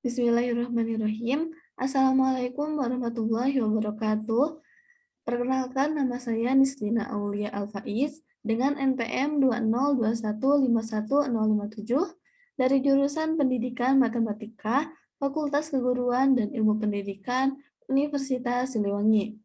Bismillahirrahmanirrahim. Assalamualaikum warahmatullahi wabarakatuh. Perkenalkan, nama saya Nisrina Aulia Al-Faiz dengan NPM 202151057 dari jurusan Pendidikan Matematika, Fakultas Keguruan dan Ilmu Pendidikan, Universitas Siliwangi.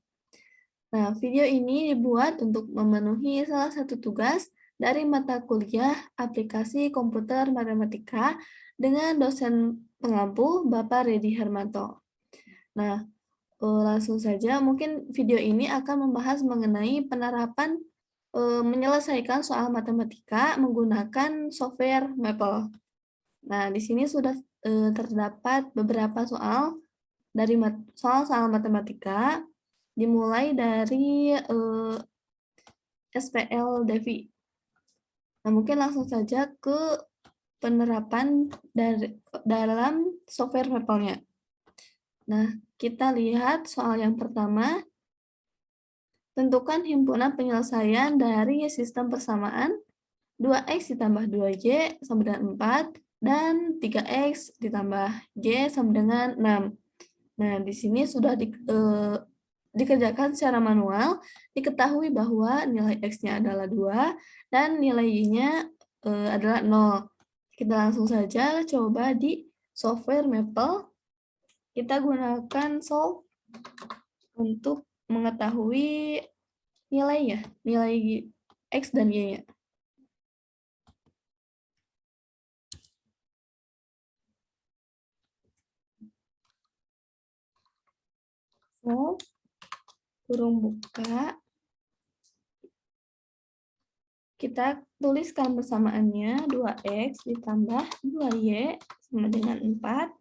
Nah, video ini dibuat untuk memenuhi salah satu tugas dari mata kuliah Aplikasi Komputer Matematika dengan dosen pengampu Bapak Redi Hermanto. Nah, langsung saja, mungkin video ini akan membahas mengenai penerapan menyelesaikan soal matematika menggunakan software Maple. Nah, di sini sudah terdapat beberapa soal dari soal matematika, dimulai dari SPL Devi. Nah, mungkin langsung saja ke penerapan dalam software Maple-nya. Nah, kita lihat soal yang pertama. Tentukan himpunan penyelesaian dari sistem persamaan 2x ditambah 2y sama dengan 4 dan 3x ditambah y sama dengan 6. Nah, di sini sudah dikerjakan secara manual, diketahui bahwa nilai x-nya adalah 2 dan nilai y-nya adalah 0. Kita langsung saja coba di software Maple. Kita gunakan solve untuk mengetahui nilai x dan y-nya. Solve, kurung buka. Kita tuliskan persamaannya 2x ditambah 2y sama dengan 4,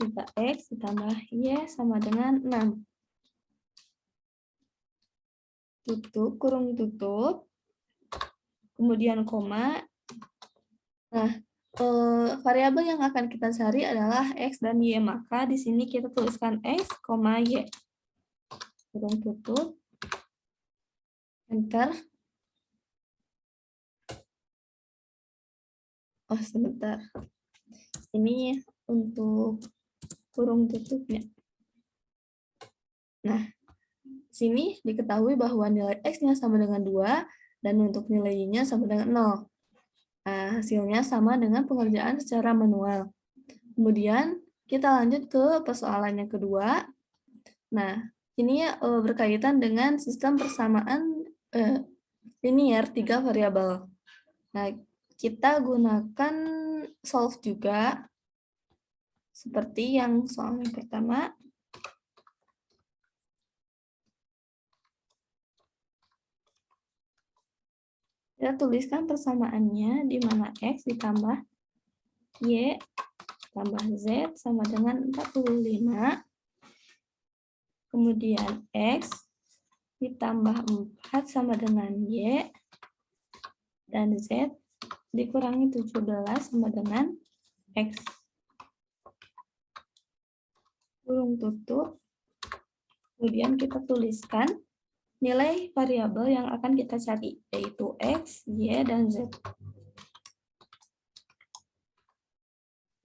3x ditambah y sama dengan 6. Tutup, kurung tutup, kemudian koma. Nah, variabel yang akan kita cari adalah x dan y, maka di sini kita tuliskan x, y. Kurung tutup, enter. Oh, sebentar. Ini untuk kurung tutupnya. Nah, sini diketahui bahwa nilai x-nya sama dengan 2, dan untuk nilai y-nya sama dengan 0. Nah, hasilnya sama dengan pengerjaan secara manual. Kemudian, kita lanjut ke persoalan yang kedua. Nah, ini berkaitan dengan sistem persamaan linear 3 variabel. Nah, kita gunakan solve juga, seperti yang soal yang pertama. Kita tuliskan persamaannya, di mana x ditambah y tambah z sama dengan 45. Kemudian x ditambah 4 sama dengan y, dan z dikurangi 17 sama dengan x. Kurung tutup. Kemudian kita tuliskan nilai variabel yang akan kita cari, yaitu x, y, dan z.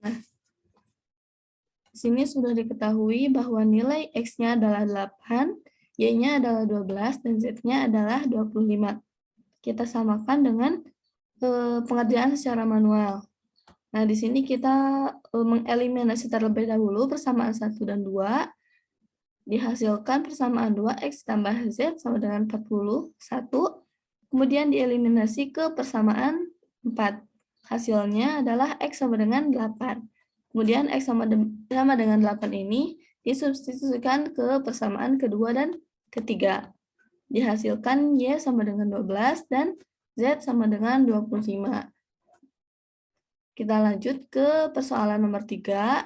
Nah, di sini sudah diketahui bahwa nilai x-nya adalah 8, y-nya adalah 12, dan z-nya adalah 25. Kita samakan dengan pengerjaan secara manual. Nah, di sini kita mengeliminasi terlebih dahulu persamaan 1 dan 2. Dihasilkan persamaan 2x tambah z sama dengan 41. Kemudian dieliminasi ke persamaan 4. Hasilnya adalah x sama dengan 8. Kemudian x sama dengan 8 ini disubstitusikan ke persamaan kedua dan ketiga. Dihasilkan y sama dengan 12 dan z sama dengan 25. Kita lanjut ke persoalan nomor 3.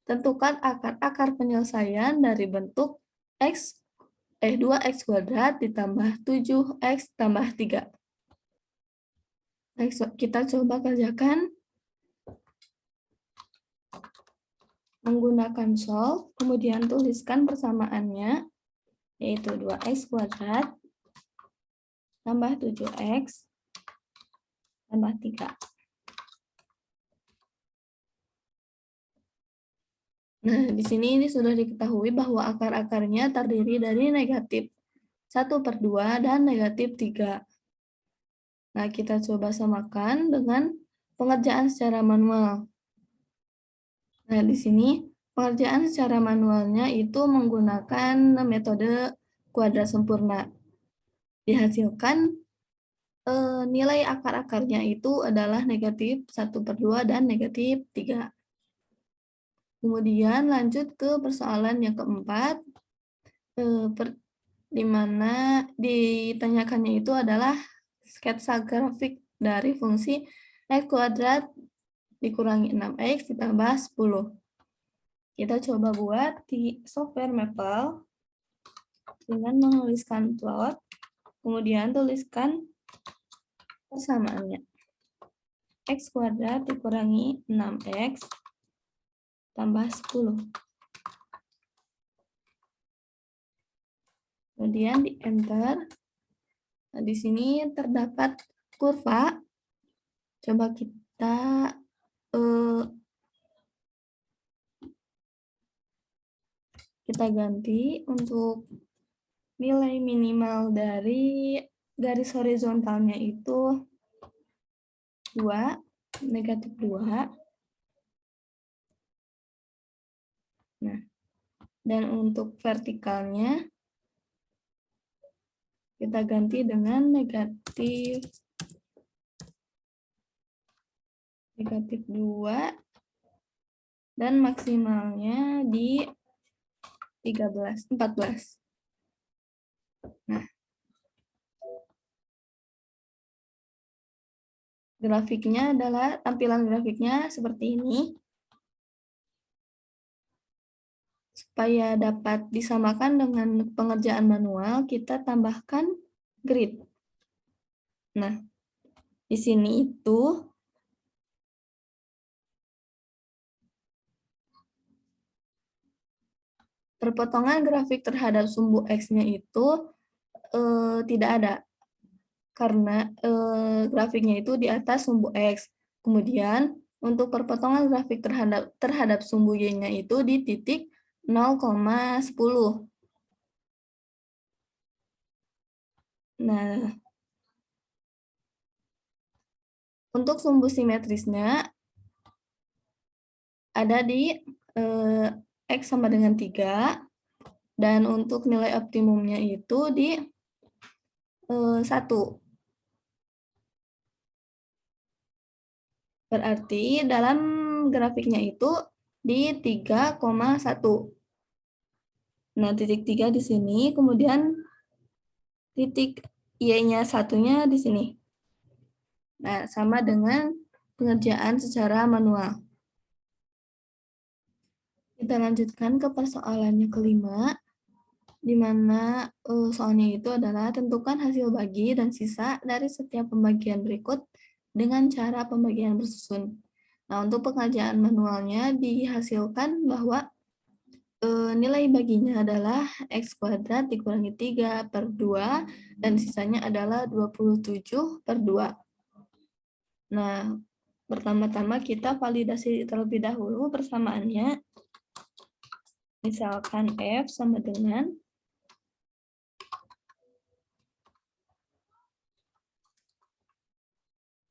Tentukan akar penyelesaian dari bentuk 2x kuadrat ditambah 7x tambah 3. Baik, kita coba kerjakan menggunakan solve, kemudian tuliskan persamaannya, yaitu 2x kuadrat tambah 7x tambah 3. Nah, di sini ini sudah diketahui bahwa akar-akarnya terdiri dari negatif 1/2 dan negatif 3. Nah, kita coba samakan dengan pengerjaan secara manual. Nah, di sini pengerjaan secara manualnya itu menggunakan metode kuadrat sempurna. Dihasilkan nilai akar-akarnya itu adalah negatif 1/2 dan negatif 3. Kemudian lanjut ke persoalan yang keempat, di mana ditanyakannya itu adalah sketsa grafik dari fungsi x kuadrat dikurangi 6x ditambah 10. Kita coba buat di software Maple dengan menuliskan plot, kemudian tuliskan persamaannya. X kuadrat dikurangi 6x tambah 10. Kemudian di enter. Nah, di sini terdapat kurva. Coba kita ganti untuk nilai minimal dari garis horizontalnya itu 2, negatif 2. Nah, dan untuk vertikalnya kita ganti dengan negatif 2 dan maksimalnya di 14. Nah, grafiknya adalah tampilan grafiknya seperti ini. Supaya dapat disamakan dengan pengerjaan manual, kita tambahkan grid. Nah, di sini itu perpotongan grafik terhadap sumbu X-nya itu tidak ada, karena grafiknya itu di atas sumbu X. Kemudian, untuk perpotongan grafik terhadap sumbu Y-nya itu di titik 0,10. Nah, untuk sumbu simetrisnya ada di X sama dengan 3, dan untuk nilai optimumnya itu di 1. Berarti dalam grafiknya itu di 3,1. Nah, titik 3 di sini, kemudian titik Y-nya satunya di sini. Nah, sama dengan pengerjaan secara manual. Kita lanjutkan ke persoalannya kelima, di mana soalnya itu adalah tentukan hasil bagi dan sisa dari setiap pembagian berikut dengan cara pembagian bersusun. Nah, untuk pengerjaan manualnya dihasilkan bahwa nilai baginya adalah X kuadrat dikurangi 3/2 dan sisanya adalah 27/2. Nah, pertama-tama kita validasi terlebih dahulu persamaannya. Misalkan F sama dengan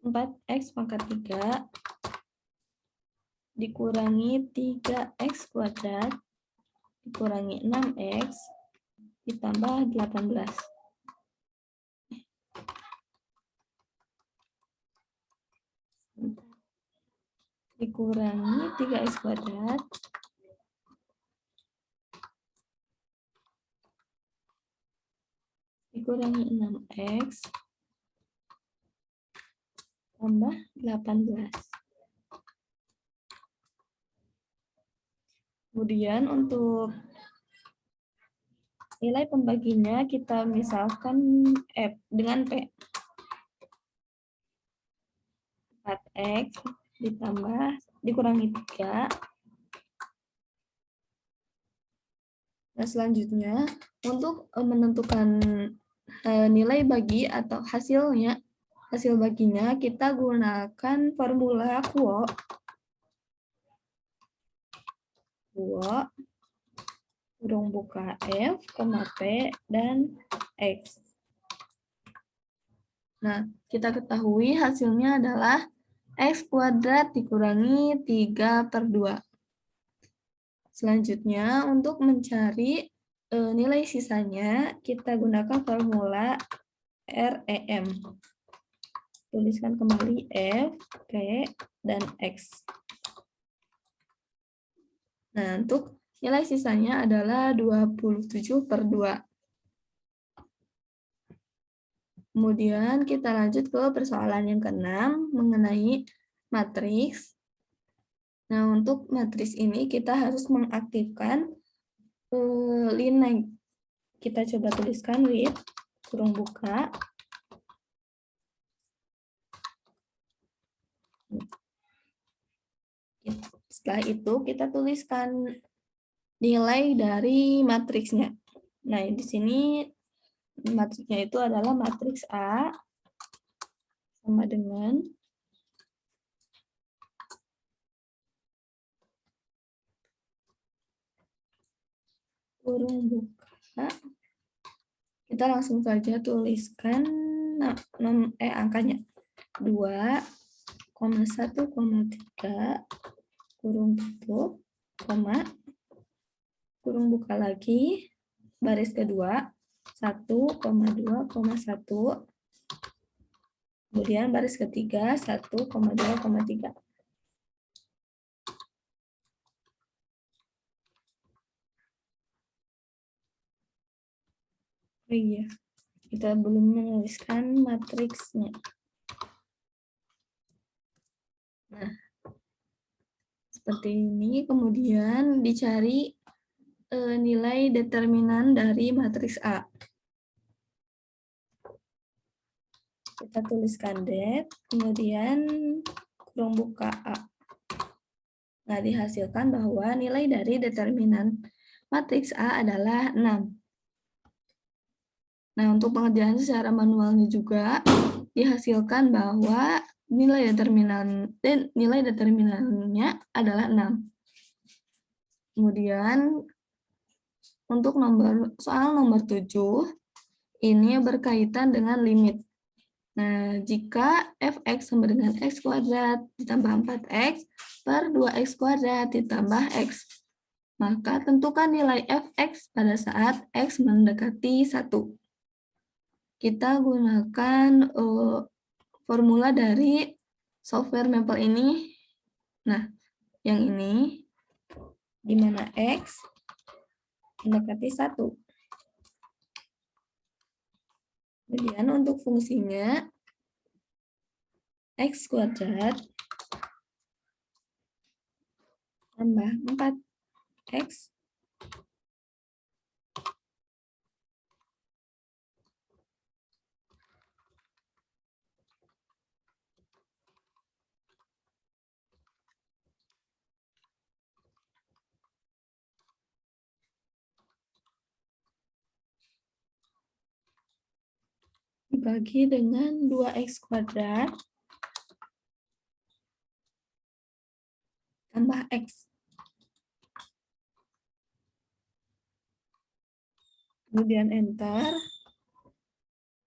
4x pangkat 3 dikurangi 3x kuadrat dikurangi 6x ditambah 18. Dikurangi 3x kuadrat dikurangi 6x tambah 18. Kemudian untuk nilai pembaginya kita misalkan F dengan P. 4x dikurangi 3. Nah, selanjutnya untuk menentukan nilai bagi atau hasil baginya kita gunakan formula Kuo. 2, kurung buka F, P, dan X. Nah, kita ketahui hasilnya adalah X kuadrat dikurangi 3/2. Selanjutnya, untuk mencari nilai sisanya, kita gunakan formula REM. Tuliskan kembali F, P, dan X. Nah, untuk nilai sisanya adalah 27/2. Kemudian kita lanjut ke persoalan yang ke-6 mengenai matriks. Nah, untuk matriks ini kita harus mengaktifkan line. Kita coba tuliskan with kurung buka. Setelah itu kita tuliskan nilai dari matriksnya. Nah, di sini matriksnya itu adalah matriks A sama dengan kurung buka. Kita langsung saja tuliskan angkanya. 2,1,3 kurung tutup, koma, kurung buka lagi, baris kedua, 1,2,1, kemudian baris ketiga, 1,2,3. Oh iya, kita belum menuliskan matriksnya. Nah, seperti ini, kemudian dicari nilai determinan dari matriks A. Kita tuliskan det, kemudian kurung buka A. Nah, dihasilkan bahwa nilai dari determinan matriks A adalah 6. Nah, untuk pengerjaan secara manualnya juga dihasilkan bahwa nilai determinannya adalah 6. Kemudian untuk soal nomor 7 ini berkaitan dengan limit. Nah, jika fx sama dengan x kuadrat ditambah 4x per 2x kuadrat ditambah x, maka tentukan nilai fx pada saat x mendekati 1. Kita gunakan formula dari software Maple ini. Nah, yang ini, di mana x mendekati 1. Kemudian untuk fungsinya, x kuadrat tambah 4x dibagi dengan 2x kuadrat tambah x. Kemudian enter.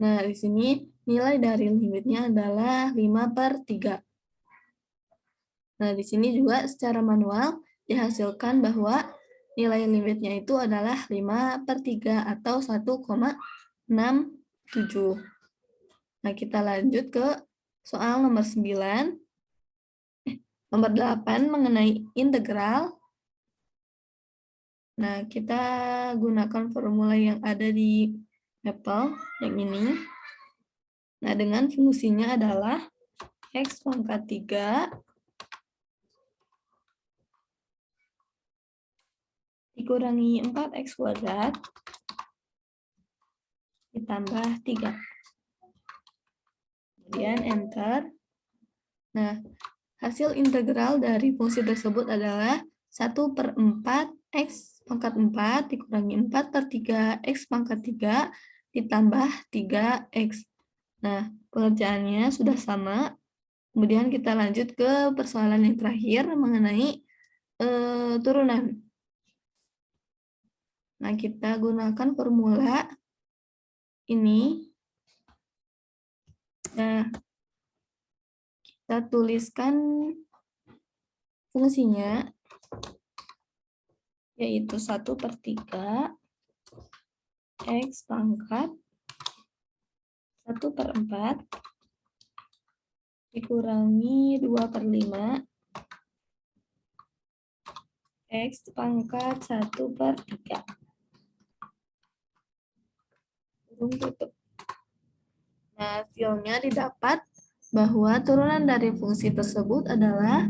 Nah, di sini nilai dari limitnya adalah 5/3. Nah, di sini juga secara manual dihasilkan bahwa nilai limitnya itu adalah 5/3 atau 1,67. Nah, kita lanjut ke soal nomor 9. Nomor 8 mengenai integral. Nah, kita gunakan formula yang ada di Maple, yang ini. Nah, dengan fungsinya adalah x pangkat 3 dikurangi 4x kuadrat ditambah 3. Kemudian enter. Nah, hasil integral dari fungsi tersebut adalah 1/4 x pangkat 4 dikurangi 4/3 x pangkat 3 ditambah 3x. Nah, pengerjaannya sudah sama. Kemudian kita lanjut ke persoalan yang terakhir mengenai turunan. Nah, kita gunakan formula ini. Nah, kita tuliskan fungsinya, yaitu 1/3 X pangkat 1/4 dikurangi 2/5 X pangkat 1/3. Tutup. Nah, hasilnya didapat bahwa turunan dari fungsi tersebut adalah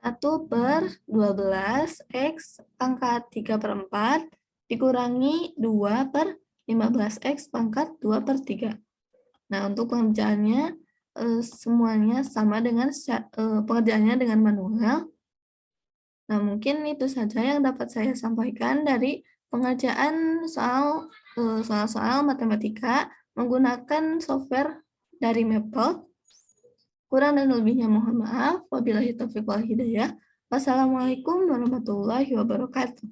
1/12 X pangkat 3/4 dikurangi 2/15 X pangkat 2/3. Nah, untuk pengerjaannya semuanya sama dengan pengerjaannya dengan manual. Nah, mungkin itu saja yang dapat saya sampaikan dari pengerjaan soal-soal matematika menggunakan software dari Maple. Kurang dan lebihnya mohon maaf. Wabillahi taufiq wal hidayah. Wassalamualaikum warahmatullahi wabarakatuh.